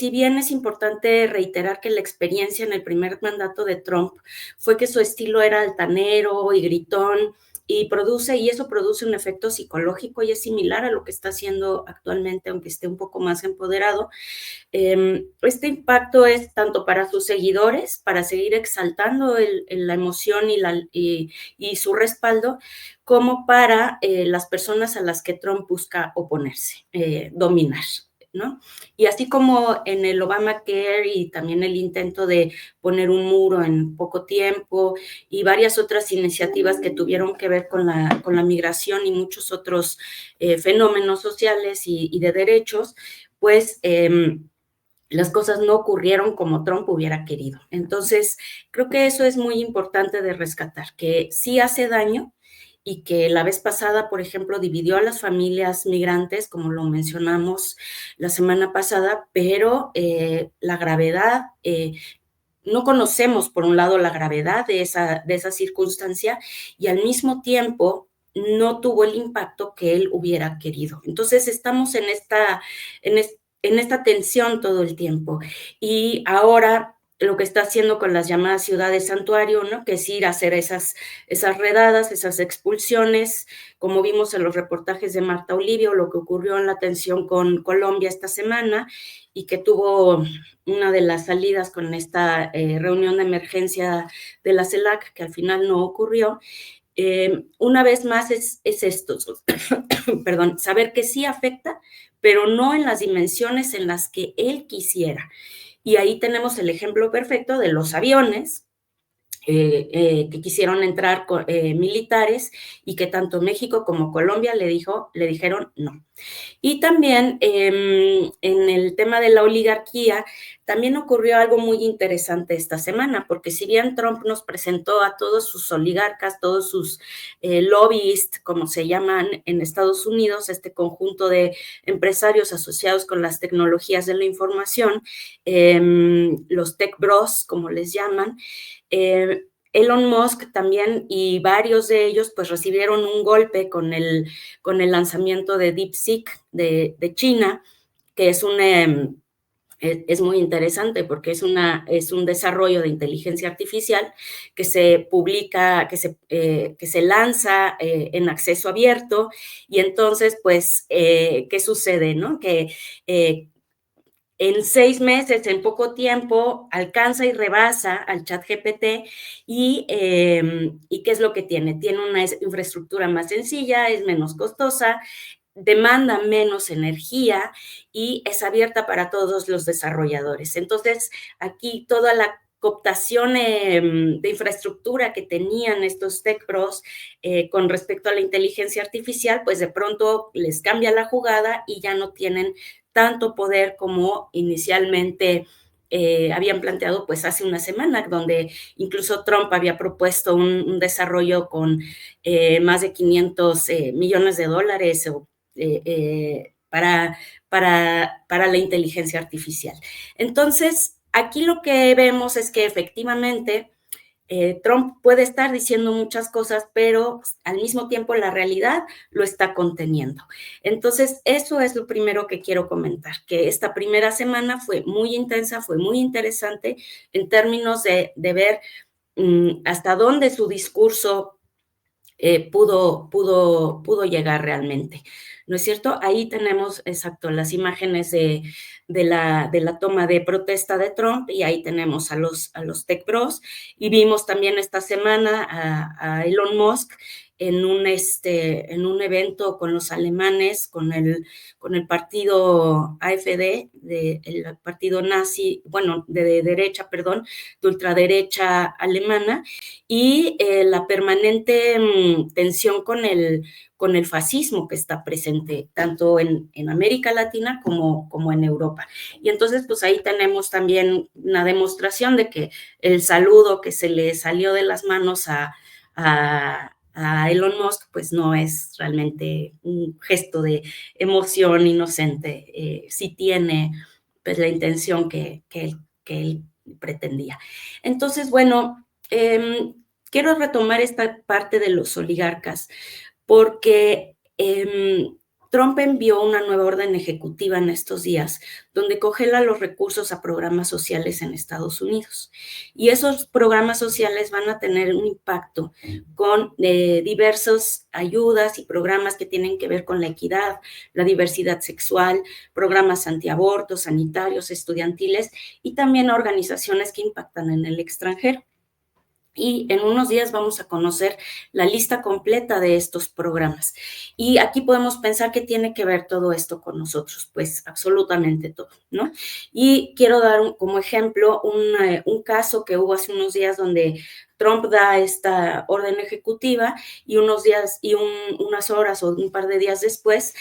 si bien es importante reiterar que la experiencia en el primer mandato de Trump fue que su estilo era altanero y gritón, y eso produce un efecto psicológico y es similar a lo que está haciendo actualmente, aunque esté un poco más empoderado. Este impacto es tanto para sus seguidores, para seguir exaltando la emoción y su respaldo, como para las personas a las que Trump busca oponerse, dominar, ¿no? Y así como en el Obamacare y también el intento de poner un muro en poco tiempo y varias otras iniciativas que tuvieron que ver con la migración y muchos otros fenómenos sociales y de derechos, pues las cosas no ocurrieron como Trump hubiera querido. Entonces, creo que eso es muy importante de rescatar, que sí hace daño y que la vez pasada, por ejemplo, dividió a las familias migrantes, como lo mencionamos la semana pasada, pero la gravedad, no conocemos, por un lado, la gravedad de esa circunstancia y al mismo tiempo no tuvo el impacto que él hubiera querido. Entonces, estamos en, en esta tensión todo el tiempo. Y ahora lo que está haciendo con las llamadas ciudades santuario, ¿no? Que es ir a hacer esas redadas, esas expulsiones, como vimos en los reportajes de Marta Olivio, lo que ocurrió en la tensión con Colombia esta semana y que tuvo una de las salidas con esta reunión de emergencia de la CELAC, que al final no ocurrió. Una vez más es esto, perdón, saber que sí afecta, pero no en las dimensiones en las que él quisiera. Y ahí tenemos el ejemplo perfecto de los aviones, que quisieron entrar militares y que tanto México como Colombia le dijeron no. Y también en el tema de la oligarquía, también ocurrió algo muy interesante esta semana, porque si bien Trump nos presentó a todos sus oligarcas, todos sus lobbyistas, como se llaman en Estados Unidos, este conjunto de empresarios asociados con las tecnologías de la información, los tech bros, como les llaman, Elon Musk también y varios de ellos pues recibieron un golpe con el lanzamiento de DeepSeek de China, que es muy interesante porque es un desarrollo de inteligencia artificial que se publica, que se lanza en acceso abierto y entonces pues, ¿qué sucede? ¿No? Que en 6 meses, en poco tiempo, alcanza y rebasa al ChatGPT y ¿qué es lo que tiene? Tiene una infraestructura más sencilla, es menos costosa, demanda menos energía y es abierta para todos los desarrolladores. Entonces, aquí toda la cooptación de infraestructura que tenían estos tech pros con respecto a la inteligencia artificial, pues de pronto les cambia la jugada y ya no tienen tanto poder como inicialmente habían planteado pues hace una semana, donde incluso Trump había propuesto un desarrollo con más de 500 millones de dólares para la inteligencia artificial. Entonces, aquí lo que vemos es que efectivamente Trump puede estar diciendo muchas cosas, pero al mismo tiempo la realidad lo está conteniendo. Entonces, eso es lo primero que quiero comentar, que esta primera semana fue muy intensa, fue muy interesante en términos de ver hasta dónde su discurso pudo llegar realmente, ¿no es cierto? Ahí tenemos, exacto, las imágenes de la toma de protesta de Trump y ahí tenemos a los tech bros y vimos también esta semana a Elon Musk en un evento con los alemanes, con el partido AfD, el partido nazi, bueno, de derecha, perdón, de ultraderecha alemana, y la permanente tensión con el fascismo que está presente tanto en América Latina como en Europa. Y entonces, pues ahí tenemos también una demostración de que el saludo que se le salió de las manos a Elon Musk, pues no es realmente un gesto de emoción inocente, sí tiene pues la intención que él pretendía. Entonces, bueno, quiero retomar esta parte de los oligarcas porque Trump envió una nueva orden ejecutiva en estos días, donde congela los recursos a programas sociales en Estados Unidos. Y esos programas sociales van a tener un impacto con diversas ayudas y programas que tienen que ver con la equidad, la diversidad sexual, programas antiabortos, sanitarios, estudiantiles y también organizaciones que impactan en el extranjero. Y en unos días vamos a conocer la lista completa de estos programas. Y aquí podemos pensar qué tiene que ver todo esto con nosotros, pues absolutamente todo, ¿no? Y quiero dar como ejemplo un caso que hubo hace unos días donde Trump da esta orden ejecutiva y unos días y unas horas o un par de días después,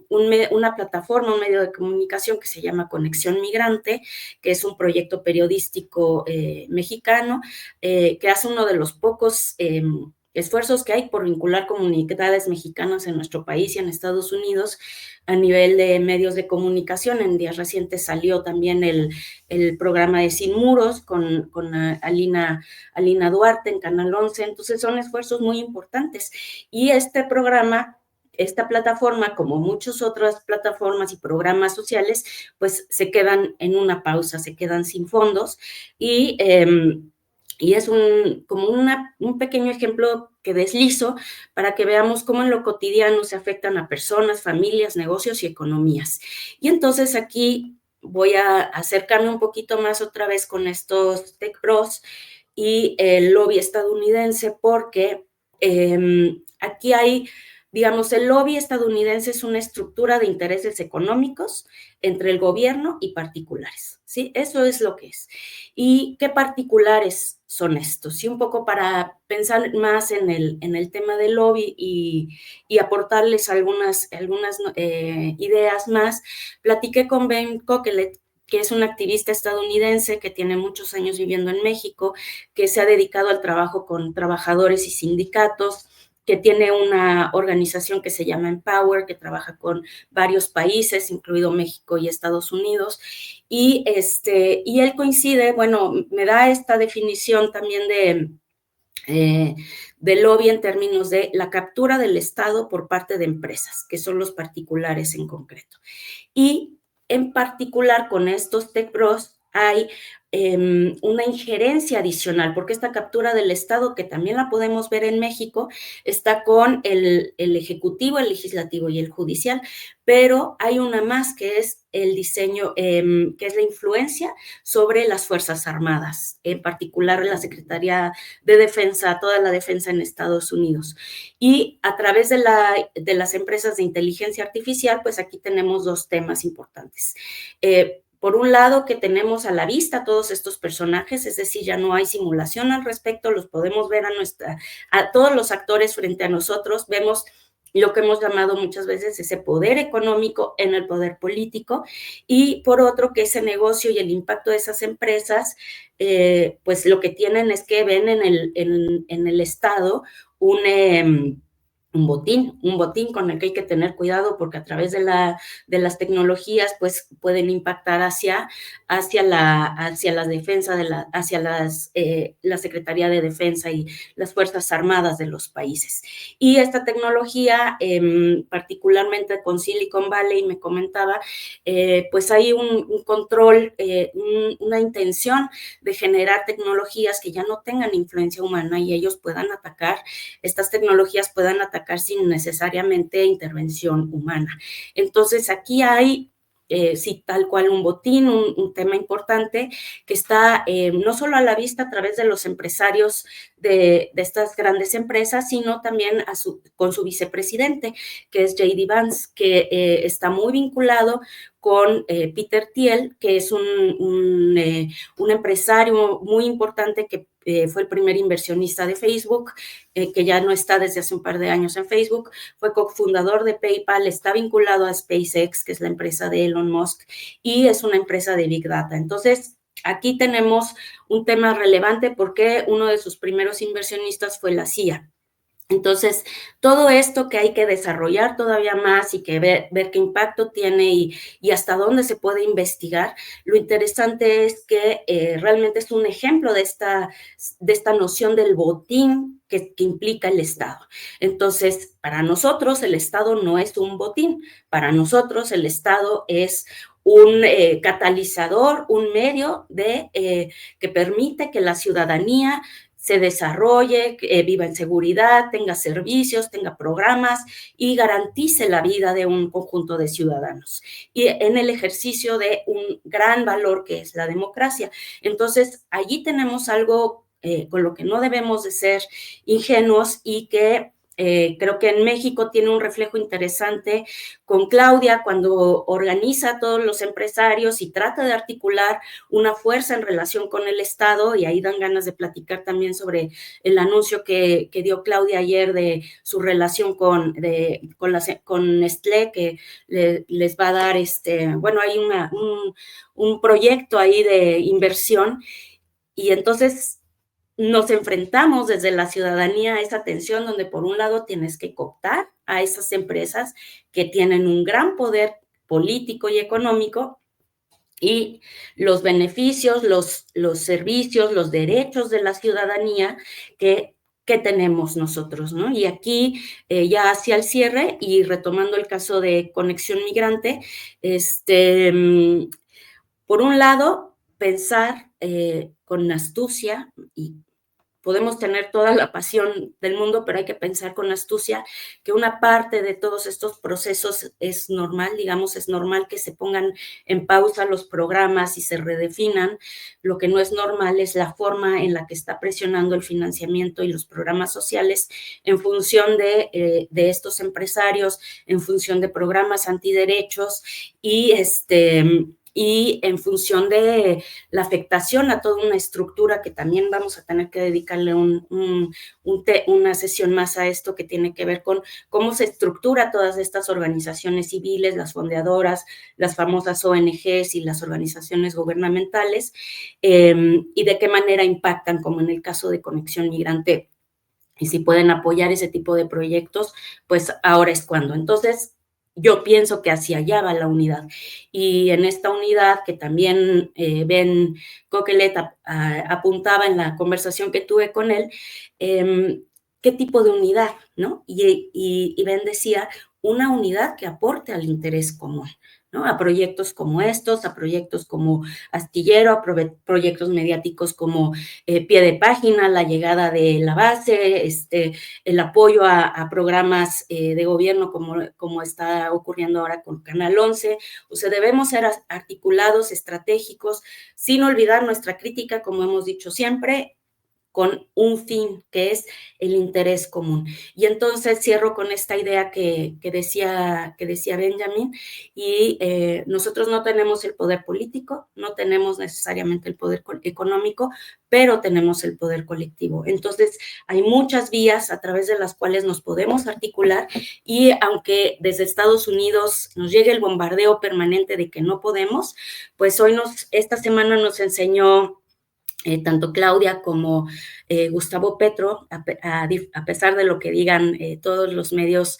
una plataforma, un medio de comunicación que se llama Conexión Migrante, que es un proyecto periodístico mexicano, que hace uno de los pocos esfuerzos que hay por vincular comunidades mexicanas en nuestro país y en Estados Unidos a nivel de medios de comunicación. En días recientes salió también el programa de Sin Muros con Alina Duarte en Canal 11, entonces son esfuerzos muy importantes. Y este programa, esta plataforma, como muchas otras plataformas y programas sociales, pues se quedan en una pausa, se quedan sin fondos y es como un pequeño ejemplo que deslizo para que veamos cómo en lo cotidiano se afectan a personas, familias, negocios y economías. Y entonces aquí voy a acercarme un poquito más otra vez con estos tech bros y el lobby estadounidense, porque aquí hay, digamos, el lobby estadounidense es una estructura de intereses económicos entre el gobierno y particulares, ¿sí? Eso es lo que es. ¿Y qué particulares son estos? Y un poco para pensar más en el tema del lobby y aportarles algunas ideas más, platiqué con Ben Coquelet, que es un activista estadounidense que tiene muchos años viviendo en México, que se ha dedicado al trabajo con trabajadores y sindicatos, que tiene una organización que se llama Empower, que trabaja con varios países, incluido México y Estados Unidos, y él coincide, bueno, me da esta definición también de lobby en términos de la captura del Estado por parte de empresas, que son los particulares en concreto. Y en particular con estos tech bros hay una injerencia adicional, porque esta captura del Estado, que también la podemos ver en México, está con el Ejecutivo, el Legislativo y el Judicial, pero hay una más que es el diseño, que es la influencia sobre las Fuerzas Armadas, en particular la Secretaría de Defensa, toda la defensa en Estados Unidos. Y a través de las empresas de inteligencia artificial, pues aquí tenemos dos temas importantes. Por un lado, que tenemos a la vista todos estos personajes, es decir, ya no hay simulación al respecto, los podemos ver a todos los actores frente a nosotros, vemos lo que hemos llamado muchas veces ese poder económico en el poder político, y por otro, que ese negocio y el impacto de esas empresas, pues lo que tienen es que ven en el Estado un botín con el que hay que tener cuidado, porque a través de las tecnologías pues pueden impactar hacia la defensa, hacia la Secretaría de Defensa y las Fuerzas Armadas de los países. Y esta tecnología, particularmente con Silicon Valley, me comentaba, pues hay un control, una intención de generar tecnologías que ya no tengan influencia humana y ellos puedan atacar, estas tecnologías puedan atacar sin necesariamente intervención humana. Entonces, aquí hay sí, tal cual un botín, un tema importante que está no solo a la vista a través de los empresarios de estas grandes empresas, sino también con su vicepresidente, que es J.D. Vance, que está muy vinculado con Peter Thiel, que es un empresario muy importante que fue el primer inversionista de Facebook, que ya no está desde hace un par de años en Facebook, fue cofundador de PayPal, está vinculado a SpaceX, que es la empresa de Elon Musk, y es una empresa de Big Data. Entonces, aquí tenemos un tema relevante porque uno de sus primeros inversionistas fue la CIA. Entonces, todo esto que hay que desarrollar todavía más y que ver qué impacto tiene y hasta dónde se puede investigar, lo interesante es que realmente es un ejemplo de esta noción del botín que implica el Estado. Entonces, para nosotros el Estado no es un botín, para nosotros el Estado es un catalizador, un medio que permite que la ciudadanía se desarrolle, viva en seguridad, tenga servicios, tenga programas y garantice la vida de un conjunto de ciudadanos y en el ejercicio de un gran valor que es la democracia. Entonces, allí tenemos algo con lo que no debemos de ser ingenuos y que creo que en México tiene un reflejo interesante con Claudia cuando organiza a todos los empresarios y trata de articular una fuerza en relación con el Estado, y ahí dan ganas de platicar también sobre el anuncio que dio Claudia ayer de su relación con Nestlé, que les va a dar, bueno, hay un proyecto ahí de inversión, y entonces nos enfrentamos desde la ciudadanía a esa tensión donde por un lado tienes que cooptar a esas empresas que tienen un gran poder político y económico y los beneficios, los servicios, los derechos de la ciudadanía que tenemos nosotros, ¿no? Y aquí, ya hacia el cierre y retomando el caso de Conexión Migrante, por un lado, pensar con astucia y podemos tener toda la pasión del mundo, pero hay que pensar con astucia que una parte de todos estos procesos es normal, digamos, es normal que se pongan en pausa los programas y se redefinan. Lo que no es normal es la forma en la que está presionando el financiamiento y los programas sociales en función de estos empresarios, en función de programas antiderechos y en función de la afectación a toda una estructura que también vamos a tener que dedicarle una sesión más a esto, que tiene que ver con cómo se estructura todas estas organizaciones civiles, las fondeadoras, las famosas ONGs y las organizaciones gubernamentales, y de qué manera impactan, como en el caso de Conexión Migrante, y si pueden apoyar ese tipo de proyectos, pues ahora es cuando. Entonces, yo pienso que hacia allá va la unidad. Y en esta unidad que también Ben Coquelet apuntaba en la conversación que tuve con él, ¿qué tipo de unidad, no? Y Ben decía, una unidad que aporte al interés común, ¿no? A proyectos como estos, a proyectos como Astillero, a proyectos mediáticos como Pie de Página, la llegada de la base, el apoyo a programas de gobierno como está ocurriendo ahora con Canal 11. O sea, debemos ser articulados, estratégicos, sin olvidar nuestra crítica, como hemos dicho siempre, con un fin, que es el interés común. Y entonces cierro con esta idea que decía Benjamin, y nosotros no tenemos el poder político, no tenemos necesariamente el poder económico, pero tenemos el poder colectivo. Entonces, hay muchas vías a través de las cuales nos podemos articular, y aunque desde Estados Unidos nos llegue el bombardeo permanente de que no podemos, pues esta semana nos enseñó tanto Claudia como Gustavo Petro, a pesar de lo que digan todos los medios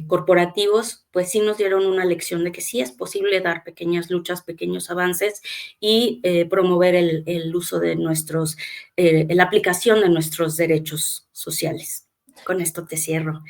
corporativos, pues sí nos dieron una lección de que sí es posible dar pequeñas luchas, pequeños avances y promover el uso de la aplicación de nuestros derechos sociales. Con esto te cierro.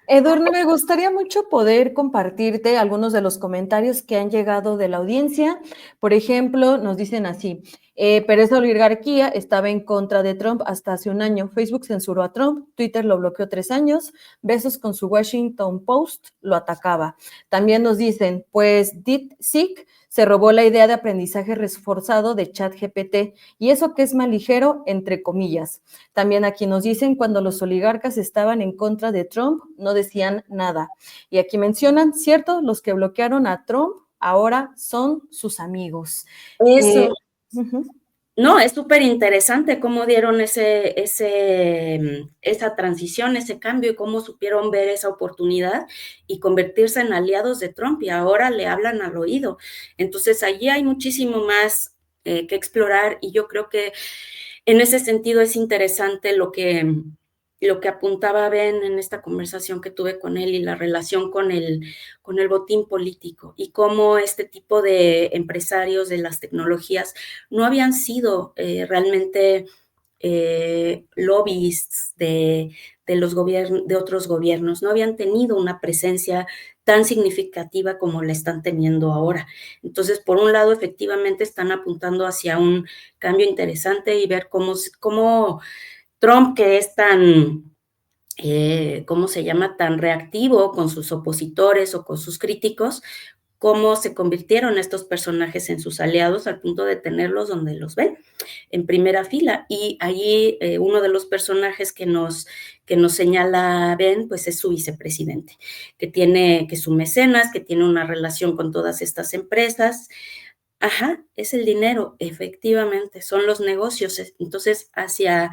Edurne, me gustaría mucho poder compartirte algunos de los comentarios que han llegado de la audiencia. Por ejemplo, nos dicen así, pero esa oligarquía estaba en contra de Trump hasta hace un año. Facebook censuró a Trump, Twitter lo bloqueó 3 años, Besos con su Washington Post lo atacaba. También nos dicen, pues DeepSeek se robó la idea de aprendizaje reforzado de ChatGPT, y eso que es más ligero, entre comillas. También aquí nos dicen, cuando los oligarcas estaban en contra de Trump, no decían nada. Y aquí mencionan, cierto, los que bloquearon a Trump ahora son sus amigos. Eso. Uh-huh. No, es súper interesante cómo dieron esa transición, ese cambio, y cómo supieron ver esa oportunidad y convertirse en aliados de Trump, y ahora le hablan al oído. Entonces, allí hay muchísimo más que explorar, y yo creo que en ese sentido es interesante lo que lo que apuntaba Ben en esta conversación que tuve con él y la relación con el botín político y cómo este tipo de empresarios de las tecnologías no habían sido realmente lobbyists de otros gobiernos, no habían tenido una presencia tan significativa como la están teniendo ahora. Entonces, por un lado, efectivamente están apuntando hacia un cambio interesante y ver cómo Trump, que es tan, ¿cómo se llama?, tan reactivo con sus opositores o con sus críticos, cómo se convirtieron estos personajes en sus aliados al punto de tenerlos donde los ven, en primera fila. Y allí uno de los personajes que nos señala Ben, pues es su vicepresidente, que es su mecenas, que tiene una relación con todas estas empresas. Ajá, es el dinero, efectivamente, son los negocios. Entonces, hacia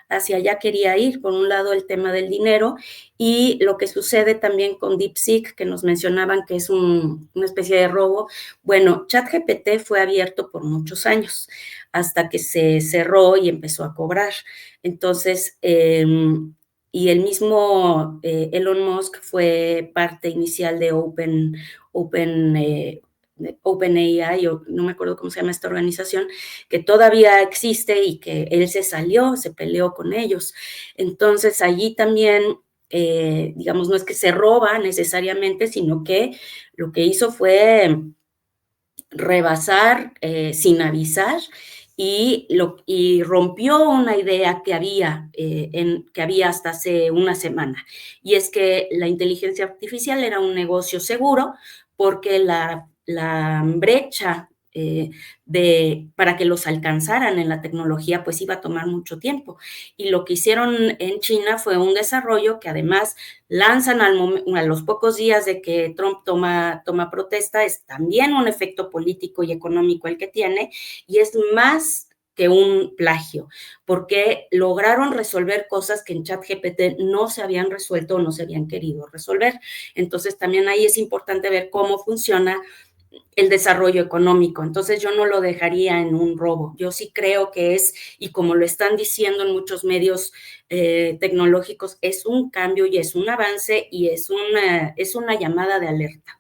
allá quería ir. Por un lado, el tema del dinero y lo que sucede también con DeepSeek, que nos mencionaban que es una especie de robo. Bueno, ChatGPT fue abierto por muchos años, hasta que se cerró y empezó a cobrar. Entonces, y el mismo Elon Musk fue parte inicial de OpenAI, o no me acuerdo cómo se llama esta organización, que todavía existe y que él se peleó con ellos. Entonces, allí también, digamos, no es que se roba necesariamente, sino que lo que hizo fue rebasar sin avisar y rompió una idea que había hasta hace una semana, y es que la inteligencia artificial era un negocio seguro porque la brecha para que los alcanzaran en la tecnología, pues iba a tomar mucho tiempo. Y lo que hicieron en China fue un desarrollo que además lanzan a los pocos días de que Trump toma protesta, es también un efecto político y económico el que tiene, y es más que un plagio, porque lograron resolver cosas que en ChatGPT no se habían resuelto o no se habían querido resolver. Entonces, también ahí es importante ver cómo funciona el desarrollo económico. Entonces yo no lo dejaría en un robo. Yo sí creo que es, y como lo están diciendo en muchos medios tecnológicos, es un cambio y es un avance y es una llamada de alerta.